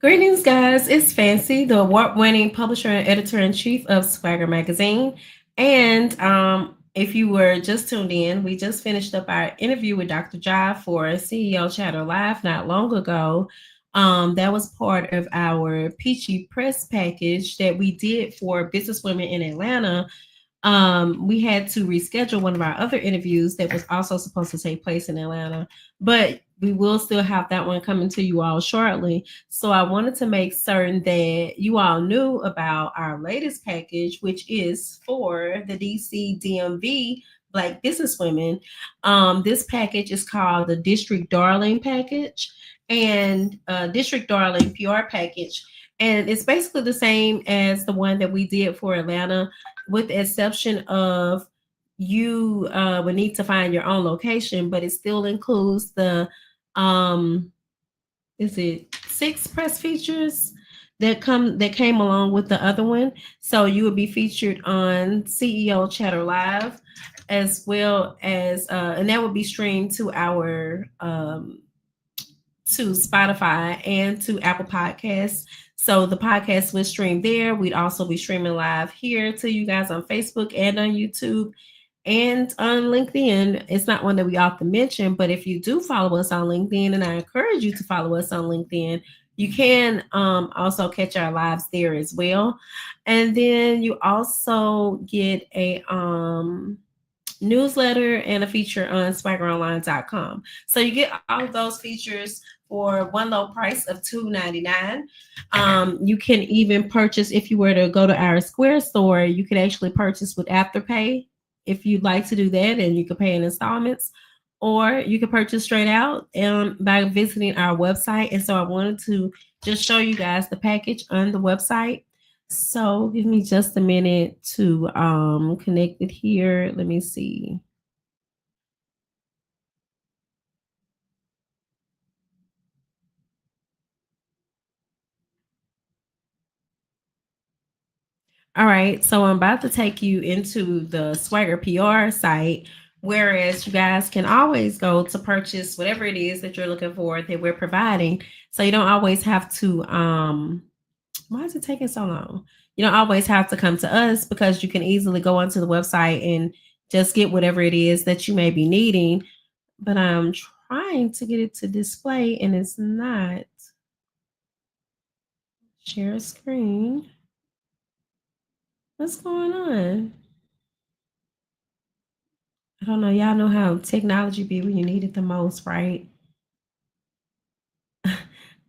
Greetings, guys. It's Fancy, the award-winning publisher and editor-in-chief of Swagger Magazine. And if you were just tuned in, we just finished up our interview with Dr. Jai for CEO Chatter Live not long ago. That was part of our Peachy Press package that we did for Businesswomen in Atlanta. We had to reschedule one of our other interviews that was also supposed to take place in Atlanta, but we will still have that one coming to you all shortly. So I wanted to make certain that you all knew about our latest package, which is for the DC DMV Black businesswomen. This package is called the District Darling package and District Darling PR package. And it's basically the same as the one that we did for Atlanta, with the exception of you would need to find your own location, but it still includes the is it 6 press features that came along with the other one. So you would be featured on CEO Chatter Live, as well as and that would be streamed to our to Spotify and to Apple Podcasts. So the podcast was streamed there. We'd also be streaming live here to you guys on Facebook and on YouTube and on LinkedIn. It's not one that we often mention, but if you do follow us on LinkedIn, and I encourage you to follow us on LinkedIn, you can also catch our lives there as well. And then you also get a newsletter and a feature on swaggeronline.com. So you get all of those features for one low price of $2.99. You can even purchase, if you were to go to our Square store, you could actually purchase with Afterpay if you'd like to do that, and you can pay in installments, or you can purchase straight out by visiting our website. And so I wanted to just show you guys the package on the website. So give me just a minute to connect it here. Let me see. All right, so I'm about to take you into the Swagger PR site, whereas you guys can always go to purchase whatever it is that you're looking for that we're providing. So you don't always have to why is it taking so long? You don't always have to come to us, because you can easily go onto the website and just get whatever it is that you may be needing. But I'm trying to get it to display and it's not. Share screen. What's going on? I don't know. Y'all know how technology be when you need it the most, right?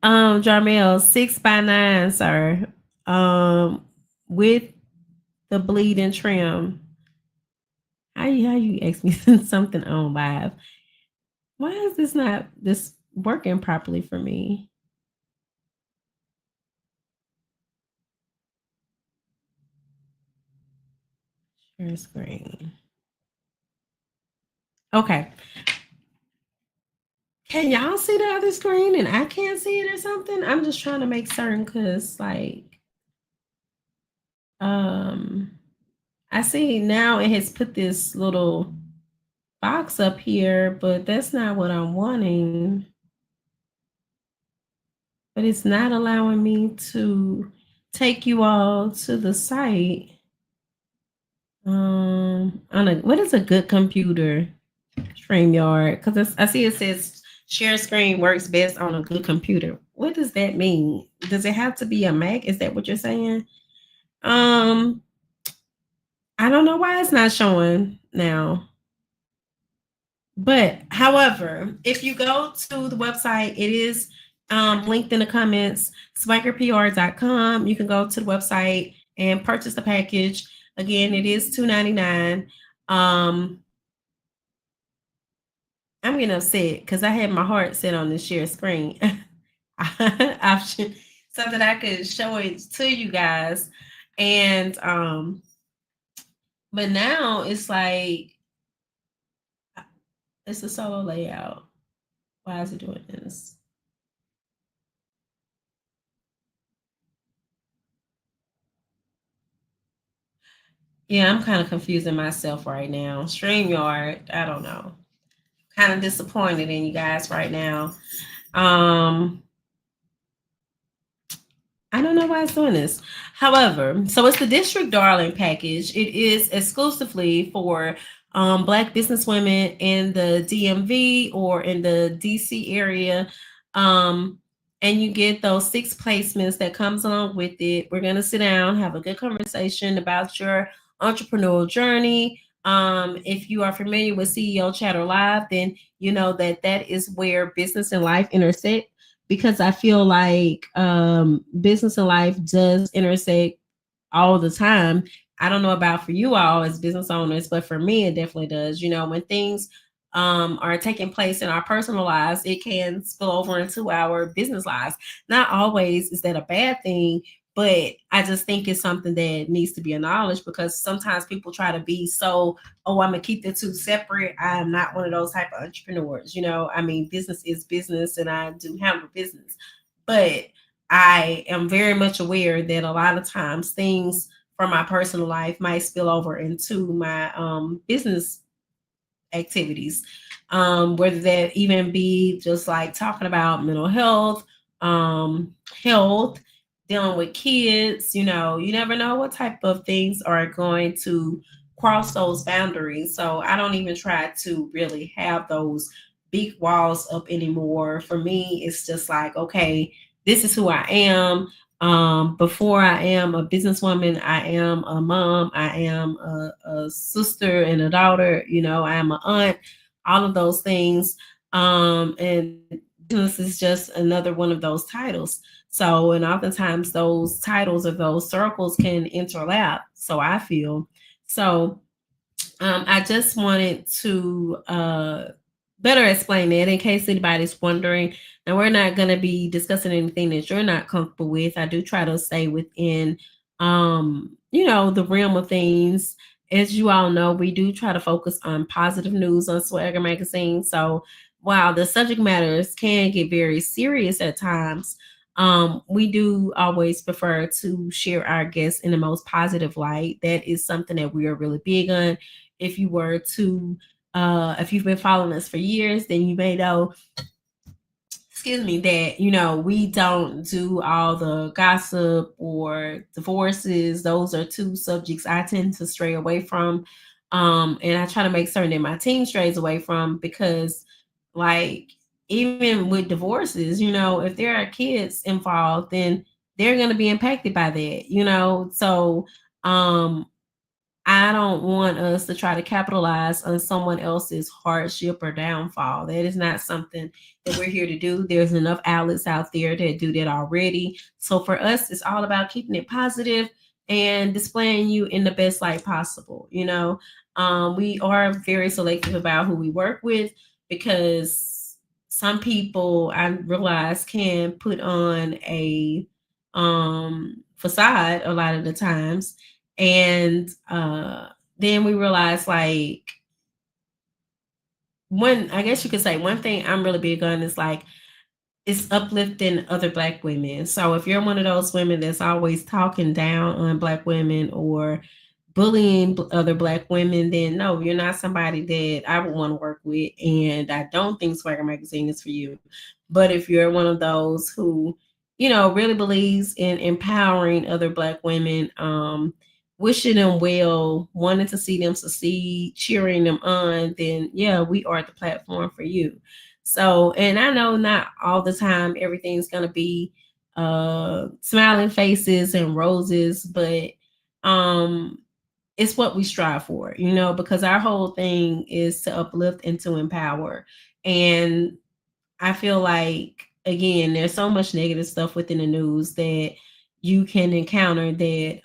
Jarmel, 6x9, sir. With the bleeding trim. How you ask me something on live? Why is this working properly for me? Share screen. Okay. Can y'all see the other screen and I can't see it or something? I'm just trying to make certain, because like I see now it has put this little box up here, but that's not what I'm wanting. But it's not allowing me to take you all to the site. What is a good computer? StreamYard, because I see it says share screen works best on a good computer. What does that mean? Does it have to be a Mac? Is that what you're saying? I don't know why it's not showing now. But however, if you go to the website, it is linked in the comments, swaggerpr.com. You can go to the website and purchase the package. Again, it is $2.99. I'm getting upset because I had my heart set on this share screen option so that I could show it to you guys. And but now it's like it's a solo layout. Why is it doing this? Yeah, I'm kind of confusing myself right now. StreamYard, I don't know. Kind of disappointed in you guys right now. I don't know why it's doing this. However, so it's the District Darling package. It is exclusively for Black businesswomen in the DMV or in the DC area. Um, and you get those 6 placements that comes along with it. We're going to sit down, have a good conversation about your entrepreneurial journey. If you are familiar with CEO Chatter Live, then you know that that is where business and life intersect, because I feel like business and life does intersect all the time. I don't know about for you all as business owners, but for me, it definitely does. You know, when things are taking place in our personal lives, it can spill over into our business lives. Not always is that a bad thing, but I just think it's something that needs to be acknowledged, because sometimes people try to be so, oh, I'm gonna keep the two separate. I'm not one of those type of entrepreneurs. You know, I mean, business is business, and I do handle business, but I am very much aware that a lot of times things from my personal life might spill over into my business activities. Whether that even be just like talking about mental health, health, dealing with kids. You know, you never know what type of things are going to cross those boundaries. So I don't even try to really have those big walls up anymore. For me, it's just like, okay, this is who I am. Before I am a businesswoman, I am a mom, I am a sister and a daughter, you know, I am an aunt, all of those things. And business is just another one of those titles. So, and oftentimes those titles or those circles can interlap. So I feel. So I just wanted to better explain that in case anybody's wondering. Now, we're not going to be discussing anything that you're not comfortable with. I do try to stay within, you know, the realm of things. As you all know, we do try to focus on positive news on Swagger Magazine. So while the subject matters can get very serious at times, we do always prefer to share our guests in the most positive light. That is something that we are really big on. If you were to if you've been following us for years, then you may know, excuse me, that you know we don't do all the gossip or divorces. Those are two subjects I tend to stray away from, and I try to make certain that my team strays away from, because like even with divorces, you know, if there are kids involved, then they're going to be impacted by that, you know. So um I don't want us to try to capitalize on someone else's hardship or downfall. That is not something that we're here to do. There's enough outlets out there that do that already. So for us, it's all about keeping it positive and displaying you in the best light possible. You know, we are very selective about who we work with, because some people I realize can put on a facade a lot of the times, and then we realized, like, one, I guess you could say one thing I'm really big on is like it's uplifting other black women. So if you're one of those women that's always talking down on black women or bullying other black women, then no, you're not somebody that I would want to work with. And I don't think Swagger Magazine is for you. But if you're one of those who, you know, really believes in empowering other black women, wishing them well, wanting to see them succeed, cheering them on, then yeah, we are the platform for you. So, and I know not all the time everything's gonna be smiling faces and roses, but um it's what we strive for, you know, because our whole thing is to uplift and to empower. And I feel like, again, there's so much negative stuff within the news that you can encounter that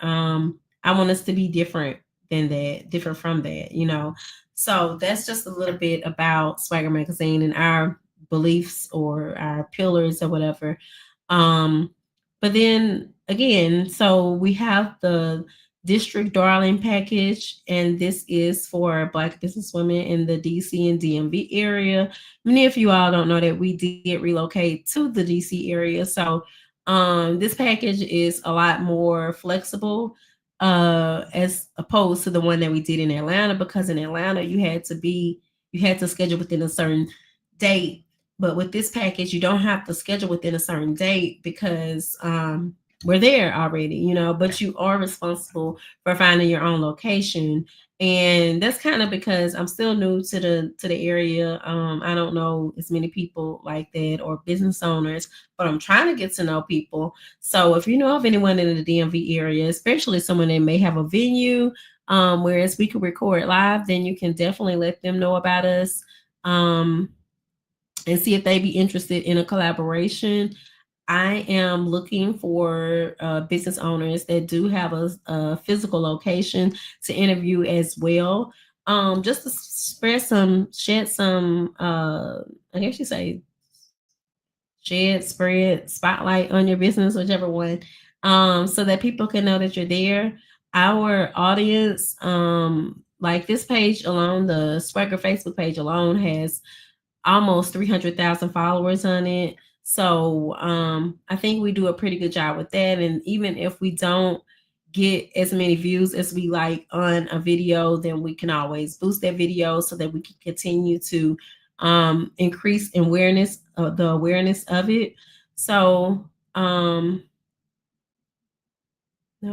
I want us to be different than that, different from that, you know. So that's just a little bit about Swagger Magazine and our beliefs or our pillars or whatever. Um, but then again, so we have the District Darling package, and this is for Black businesswomen in the DC and DMV area. Many of you all don't know that we did relocate to the DC area. So this package is a lot more flexible as opposed to the one that we did in Atlanta, because in Atlanta you had to schedule within a certain date. But with this package, you don't have to schedule within a certain date, because we're there already, but you are responsible for finding your own location. And that's kind of because I'm still new to the area. I don't know as many people like that or business owners, but I'm trying to get to know people. So if you know of anyone in the DMV area, especially someone that may have a venue, whereas we could record live, then you can definitely let them know about us. Um, and see if they be interested in a collaboration. I am looking for business owners that do have a physical location to interview as well. Just to shed some, I guess you say, shed, spread, spotlight on your business, whichever one, so that people can know that you're there. Our audience, like this page alone, the Swagger Facebook page alone has almost 300,000 followers on it. So I think we do a pretty good job with that. And even if we don't get as many views as we like on a video, then we can always boost that video so that we can continue to increase the awareness of it. So no,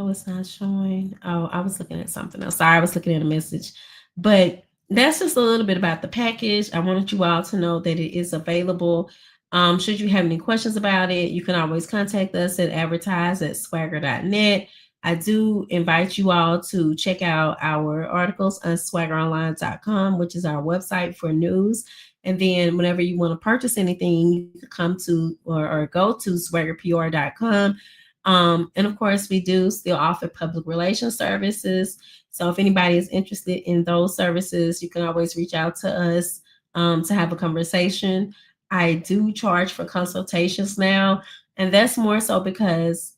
it's not showing. Oh, I was looking at something else. Sorry, I was looking at a message. But that's just a little bit about the package. I wanted you all to know that it is available. Should you have any questions about it, you can always contact us at advertise@swagger.net. I do invite you all to check out our articles on swaggeronline.com, which is our website for news. And then whenever you want to purchase anything, you can come to or go to swaggerpr.com. And of course, we do still offer public relations services. So if anybody is interested in those services, you can always reach out to us to have a conversation. I do charge for consultations now, and that's more so because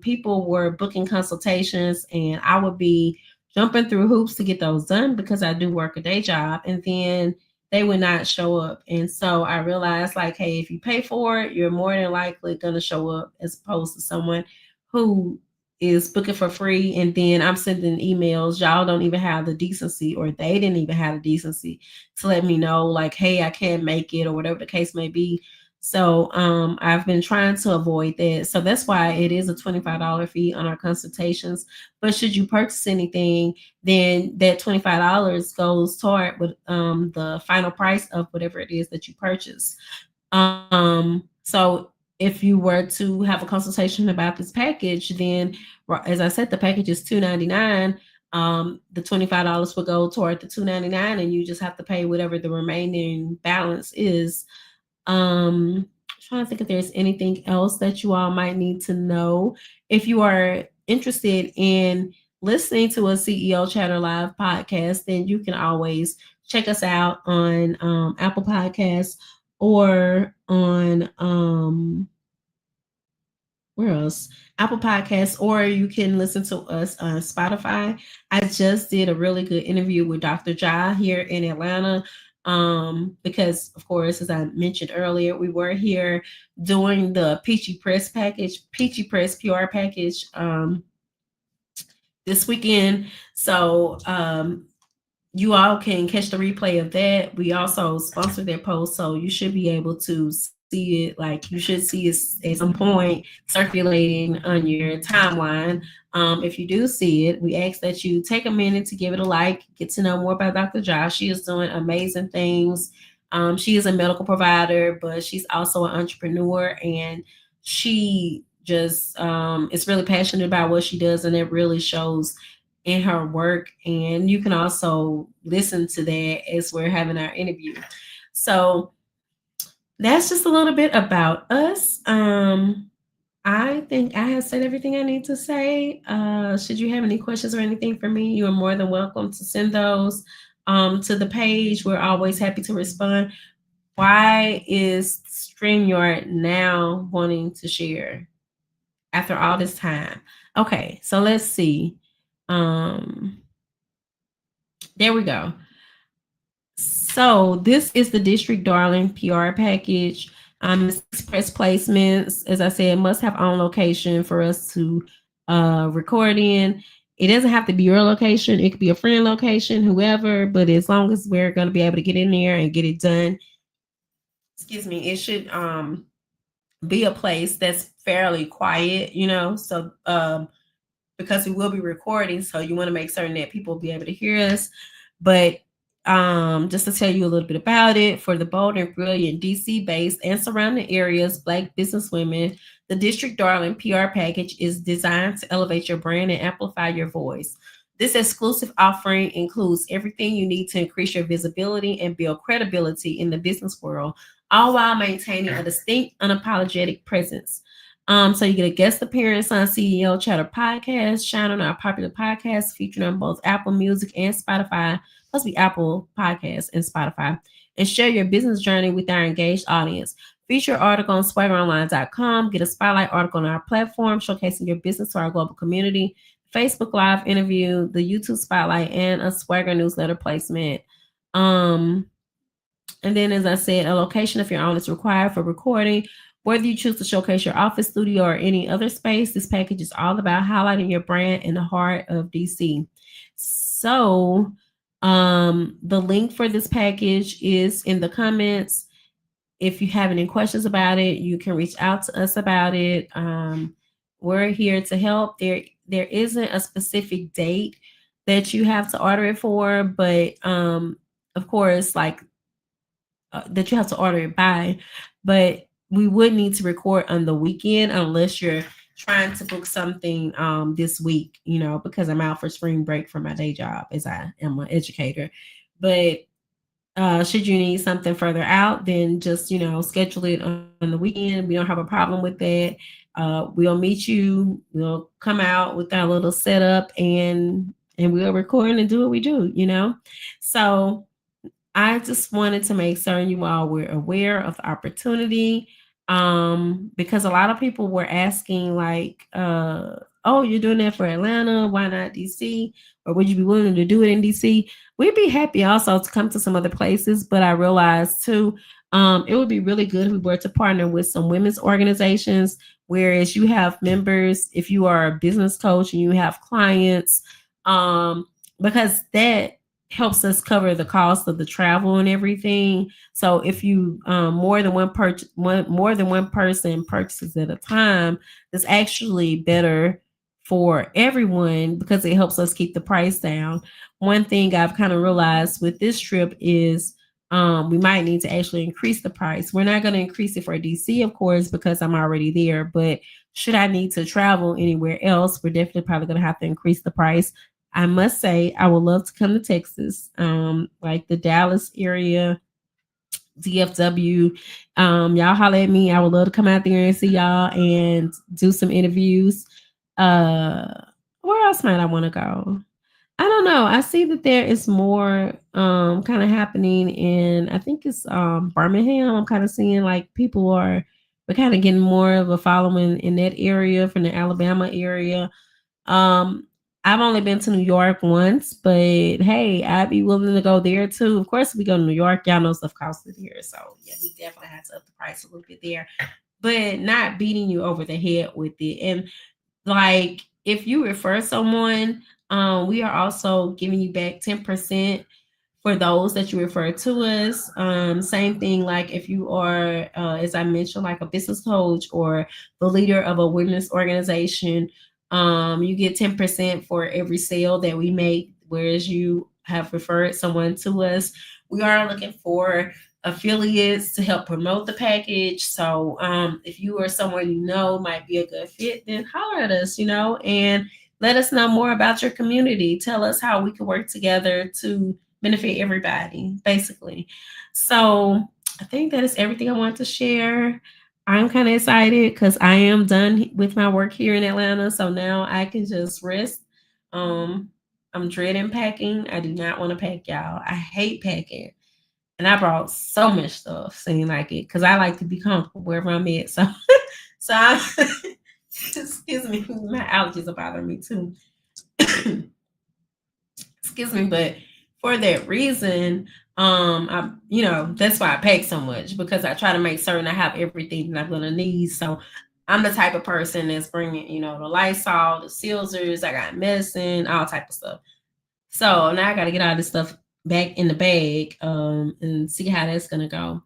people were booking consultations, and I would be jumping through hoops to get those done because I do work a day job, and then they would not show up. And so I realized, like, hey, if you pay for it, you're more than likely going to show up as opposed to someone who is booking for free. And then I'm sending emails. Y'all don't even have the decency, or they didn't even have the decency to let me know, like, hey, I can't make it, or whatever the case may be. So I've been trying to avoid that. So that's why it is a $25 fee on our consultations. But should you purchase anything, then that $25 goes toward with the final price of whatever it is that you purchase. So if you were to have a consultation about this package, then as I said, the package is $299. The $25 will go toward the $299, and you just have to pay whatever the remaining balance is. Trying to think if there's anything else that you all might need to know. If you are interested in listening to a CEO Chatter Live podcast, then you can always check us out on Apple Podcasts or on where else? Apple Podcasts, or you can listen to us on Spotify. I just did a really good interview with Dr. Ja here in Atlanta. Because of course, as I mentioned earlier, we were here doing the Peachy Press PR package this weekend. So you all can catch the replay of that. We also sponsored that post, so you should be able to see it. Like, you should see it at some point circulating on your timeline. If you do see it, we ask that you take a minute to give it a like, get to know more about Dr. Josh. She is doing amazing things. She is a medical provider, but she's also an entrepreneur, and she just is really passionate about what she does, and it really shows in her work. And you can also listen to that as we're having our interview. So that's just a little bit about us. I think I have said everything I need to say. Should you have any questions or anything for me, you are more than welcome to send those to the page. We're always happy to respond. Why is StreamYard now wanting to share after all this time? Okay, so let's see. There we go. So this is the District Darling PR package. Express placements, as I said, must have on location for us to record in. It doesn't have to be your location. It could be a friend location, whoever, but as long as we're going to be able to get in there and get it done, excuse me, it should be a place that's fairly quiet, so because we will be recording, so you want to make certain that people will be able to hear us. But just to tell you a little bit about it, for the bold and brilliant DC based and surrounding areas, Black businesswomen, the District Darling PR package is designed to elevate your brand and amplify your voice. This exclusive offering includes everything you need to increase your visibility and build credibility in the business world, all while maintaining a distinct, unapologetic presence. So you get a guest appearance on CEO Chatter Podcast, shine on our popular podcasts featured on both Apple Music and Spotify, plus be Apple Podcasts and Spotify, and share your business journey with our engaged audience. Feature article on swaggeronline.com. Get a spotlight article on our platform showcasing your business to our global community. Facebook Live interview, the YouTube spotlight, and a Swagger newsletter placement. Um, and then, as I said, a location of your own is required for recording. Whether you choose to showcase your office, studio, or any other space, this package is all about highlighting your brand in the heart of DC. So, the link for this package is in the comments. If you have any questions about it, you can reach out to us about it. We're here to help. There isn't a specific date that you have to order it for, but of course, like that you have to order it by, but we would need to record on the weekend unless you're trying to book something this week, because I'm out for spring break for my day job as I am an educator. But should you need something further out, then just schedule it on the weekend. We don't have a problem with that. We'll meet you. We'll come out with our little setup and we'll record and do what we do. So I just wanted to make certain you all were aware of the opportunity, because a lot of people were asking, like, oh, you're doing that for Atlanta, why not DC? Or would you be willing to do it in DC? We'd be happy also to come to some other places, but I realized too, it would be really good if we were to partner with some women's organizations, whereas you have members, if you are a business coach and you have clients, because that helps us cover the cost of the travel and everything. So if you more than one person purchases at a time, it's actually better for everyone because it helps us keep the price down. One thing I've kind of realized with this trip is we might need to actually increase the price. We're not going to increase it for DC, of course, because I'm already there. But should I need to travel anywhere else, we're definitely probably going to have to increase the price. I must say, I would love to come to Texas, like the Dallas area, DFW. Y'all holler at me. I would love to come out there and see y'all and do some interviews. Where else might I want to go? I don't know. I see that there is more kind of happening in, I think it's Birmingham. I'm kind of seeing like we're kind of getting more of a following in that area from the Alabama area. Um, I've only been to New York once, but hey, I'd be willing to go there too. Of course, we go to New York. Y'all know stuff costed here, so yeah, we definitely had to up the price a little bit there, but not beating you over the head with it. And like, if you refer someone, we are also giving you back 10% for those that you refer to us. Same thing, like if you are, as I mentioned, like a business coach or the leader of a women's organization, you get 10% for every sale that we make, whereas you have referred someone to us. We are looking for affiliates to help promote the package. So if you or someone might be a good fit, then holler at us, and let us know more about your community. Tell us how we can work together to benefit everybody, basically. So I think that is everything I want to share. I'm kind of excited because I am done with my work here in Atlanta. So now I can just rest. I'm dreading packing. I do not want to pack, y'all. I hate packing. And I brought so much stuff, seeing like it, because I like to be comfortable wherever I'm at. So, excuse me, my allergies are bothering me too. Excuse me, but for that reason, that's why I pack so much, because I try to make certain I have everything that I'm gonna need. So I'm the type of person that's bringing, the Lysol, the Silzers, I got medicine, all type of stuff. So now I got to get all this stuff back in the bag and see how that's gonna go.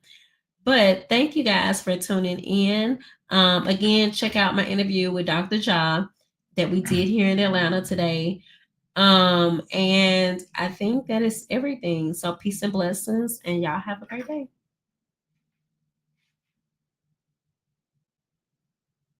But thank you guys for tuning in. Again, check out my interview with Dr. Ja that we did here in Atlanta today. And I think that is everything. So peace and blessings, and y'all have a great day.